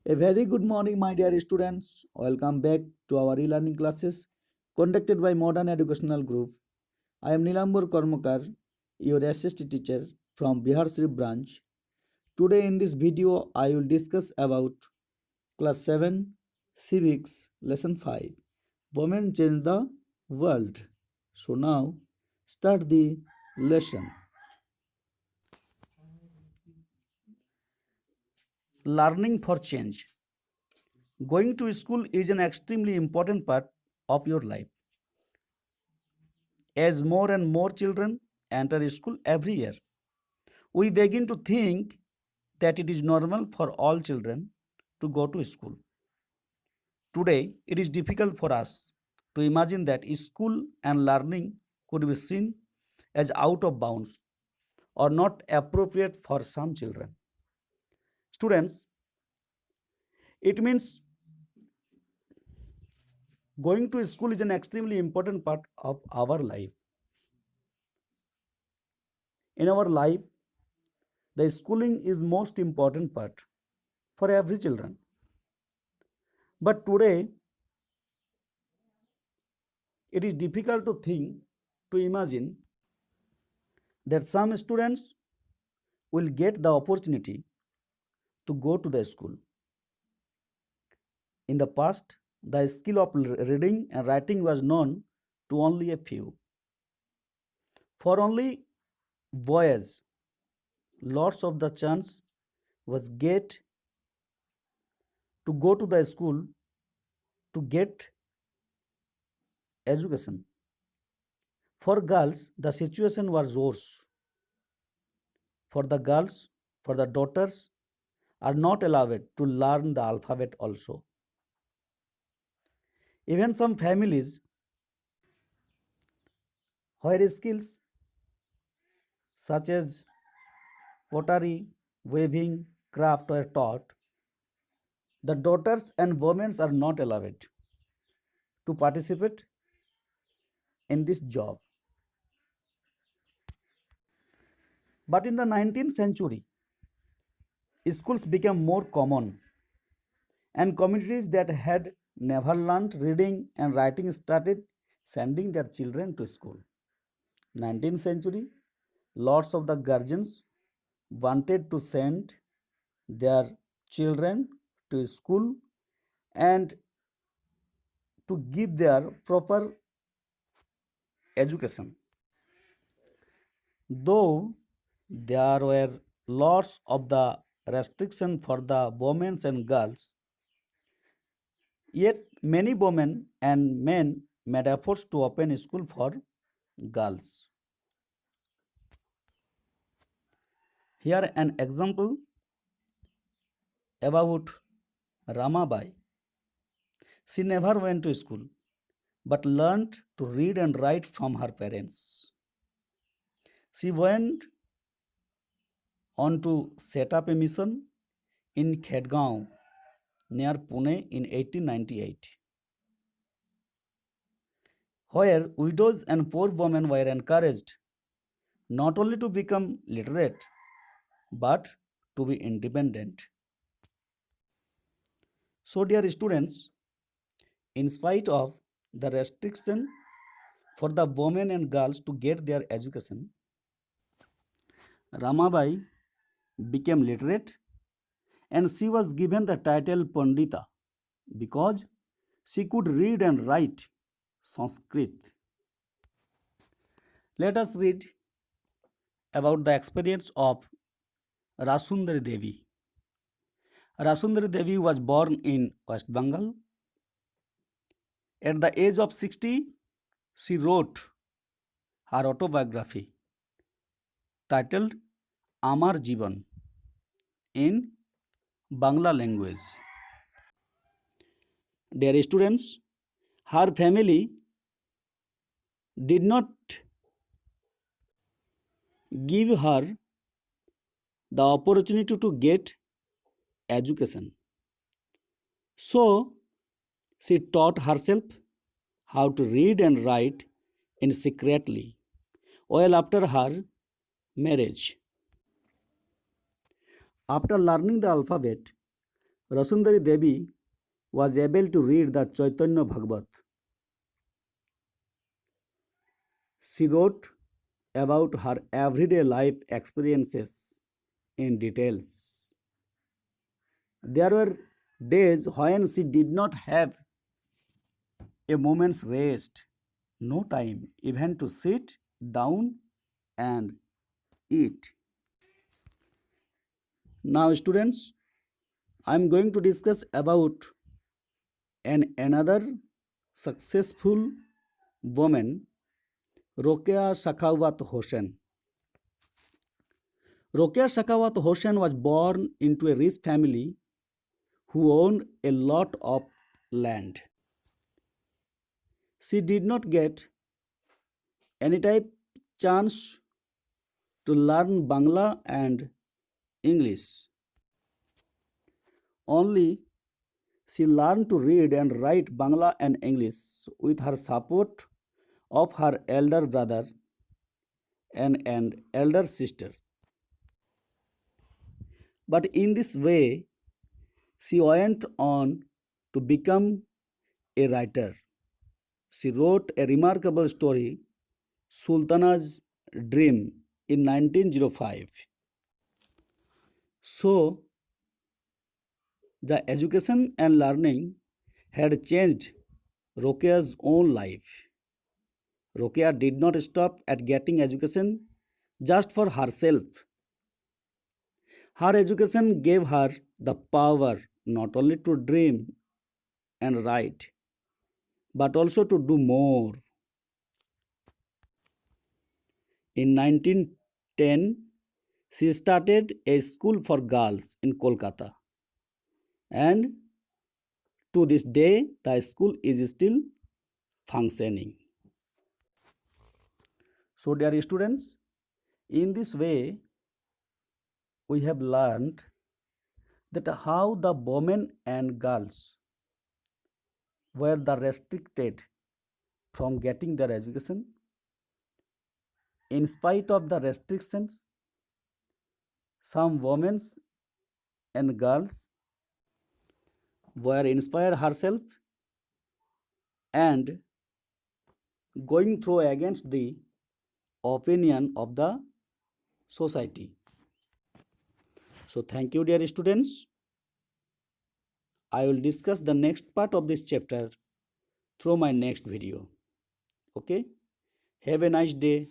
A very good morning, my dear students. Welcome back to our e-learning classes conducted by Modern Educational Group. I am Nilambur Karmakar, your SST teacher from Bihar Sri branch. Today in this video, I will discuss about class 7 civics lesson 5. Women change the world. So now start the lesson. Learning for change. Going to school is an extremely important part of your life. As more and more children enter school every year, we begin to think that it is normal for all children to go to school. Today, it is difficult for us to imagine that school and learning could be seen as out of bounds or not appropriate for some children. Students, it means going to school is an extremely important part of our life. In our life, the schooling is most important part for every children. But today, it is difficult to think, to imagine that some students will get the opportunity to go to the school. In the past, the skill of reading and writing was known to only a few. For only boys, lots of the chance was get to go to the school to get education. For girls, the situation was worse. For the girls, for the daughters, are not allowed to learn the alphabet also. Even some families where skills such as pottery, weaving, craft were taught, the daughters and women are not allowed to participate in this job. But in the 19th century, schools became more common and communities that had never learned reading and writing started sending their children to school. 19th century, lots of the guardians wanted to send their children to school and to give their proper education. Though there were lots of the restriction for the women and girls, yet many women and men made efforts to open school for girls. Here an example about Ramabai. She never went to school but learned to read and write from her parents. She went on to set up a mission in Khedgaon near Pune in 1898, where widows and poor women were encouraged not only to become literate but to be independent. So, dear students, in spite of the restriction for the women and girls to get their education, Ramabai became literate and she was given the title Pandita because she could read and write Sanskrit. Let us read about the experience of Rasundari Devi. Rasundari Devi was born in West Bengal. At the age of 60, she wrote her autobiography titled Amar Jivan in Bangla language. Dear students, her family did not give her the opportunity to get education. So, she taught herself how to read and write in secretly well after her marriage. After learning the alphabet, Rasundari Devi was able to read the Chaitanya Bhagavat. She wrote about her everyday life experiences in details. There were days when she did not have a moment's rest, no time even to sit down and eat. Now, students, I am going to discuss about another successful woman, Rokeya Sakhawat Hossain. Rokeya Sakhawat Hossain was born into a rich family who owned a lot of land. She did not get any type chance to learn Bangla and English. Only she learned to read and write Bangla and English with her support of her elder brother and an elder sister. But in this way, she went on to become a writer. She wrote a remarkable story, Sultana's Dream, in 1905. So, the education and learning had changed Rokea's own life. Rokea did not stop at getting education just for herself. Her education gave her the power not only to dream and write, but also to do more. In 1910, she started a school for girls in Kolkata, and to this day, the school is still functioning. So, dear students, in this way, we have learned that how the women and girls were restricted from getting their education. In spite of the restrictions, some women and girls were inspired herself and going through against the opinion of the society. So thank you, dear students. I will discuss the next part of this chapter through my next video. Okay, have a nice day.